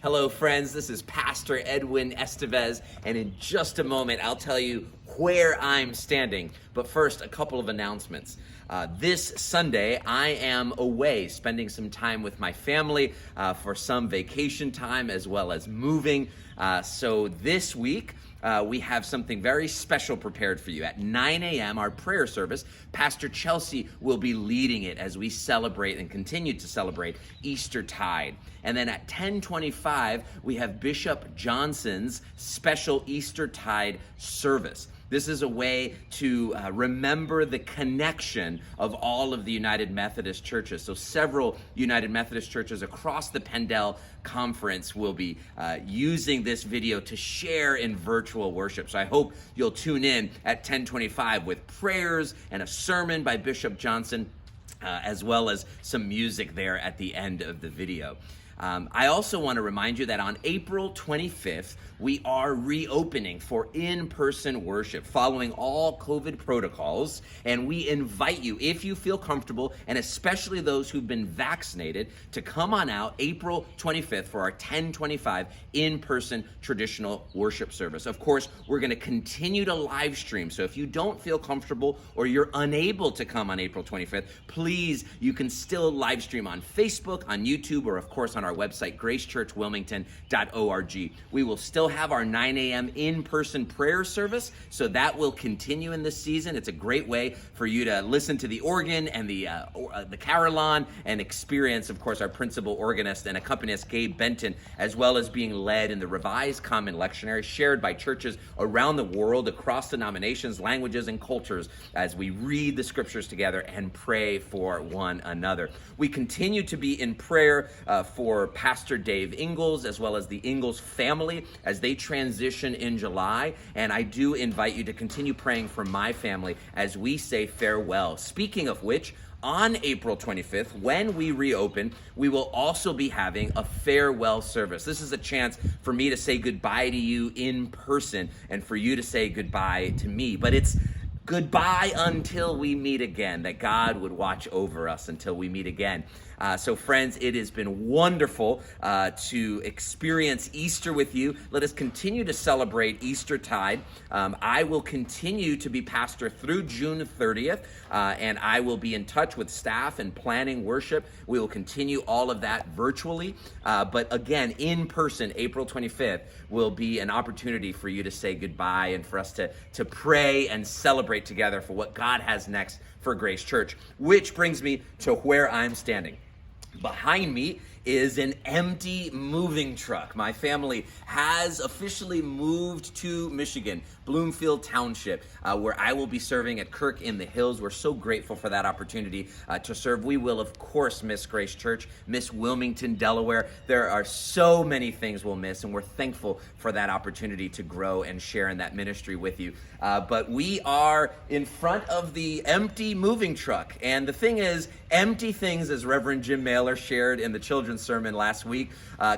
Hello, friends. This is Pastor Edwin Estevez, and in just a moment, I'll tell you where I'm standing. But first, a couple of announcements. This Sunday, I am away spending some time with my family for some vacation time as well as moving. So this week, we have something very special prepared for you. At 9 a.m., our prayer service, Pastor Chelsea will be leading it as we celebrate and continue to celebrate Eastertide. And then at 10:25, we have Bishop Johnson's special Eastertide service. This is a way to remember the connection of all of the United Methodist churches. So several United Methodist churches across the Pendel Conference will be using this video to share in virtual worship. So I hope you'll tune in at 10:25 with prayers and a sermon by Bishop Johnson, as well as some music there at the end of the video. I also want to remind you that on April 25th, we are reopening for in-person worship following all COVID protocols, and we invite you, if you feel comfortable, and especially those who've been vaccinated, to come on out April 25th for our 10:25 in-person traditional worship service. Of course, we're going to continue to live stream, so if you don't feel comfortable or you're unable to come on April 25th, please, you can still live stream on Facebook, on YouTube, or of course on our website, gracechurchwilmington.org. We will still have our 9 a.m. in-person prayer service, so that will continue in this season. It's a great way for you to listen to the organ and the carillon and experience, of course, our principal organist and accompanist, Gabe Benton, as well as being led in the Revised Common Lectionary shared by churches around the world, across denominations, languages, and cultures, as we read the scriptures together and pray for one another. We continue to be in prayer for Pastor Dave Ingalls, as well as the Ingalls family as they transition in July. And I do invite you to continue praying for my family as we say farewell. Speaking of which, on April 25th, when we reopen, we will also be having a farewell service. This is a chance for me to say goodbye to you in person and for you to say goodbye to me. But it's goodbye until we meet again, that God would watch over us until we meet again. So friends, it has been wonderful to experience Easter with you. Let us continue to celebrate Eastertide. I will continue to be pastor through June 30th, and I will be in touch with staff and planning worship. We will continue all of that virtually, but again, in person, April 25th will be an opportunity for you to say goodbye and for us to pray and celebrate together for what God has next for Grace Church, which brings me to where I'm standing. Behind me is an empty moving truck. My family has officially moved to Michigan, Bloomfield Township, where I will be serving at Kirk in the Hills. We're so grateful for that opportunity to serve. We will, of course, miss Grace Church, miss Wilmington, Delaware. There are so many things we'll miss, and we're thankful for that opportunity to grow and share in that ministry with you. But we are in front of the empty moving truck. And the thing is, empty things, as Reverend Jim Mailer shared in the children's sermon last week,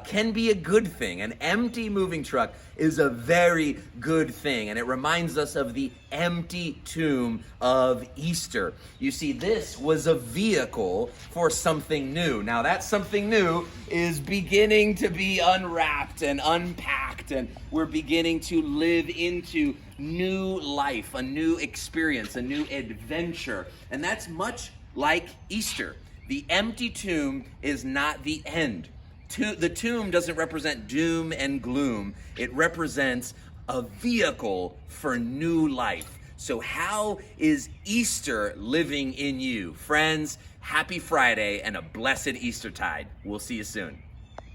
can be a good thing. An empty moving truck is a very good thing, and it reminds us of the empty tomb of Easter. You see, this was a vehicle for something new. Now, that something new is beginning to be unwrapped and unpacked, and we're beginning to live into new life, a new experience, a new adventure, and that's much like Easter. The empty tomb is not the end. The tomb doesn't represent doom and gloom. It represents a vehicle for new life. So how is Easter living in you? Friends, happy Friday and a blessed Eastertide. We'll see you soon.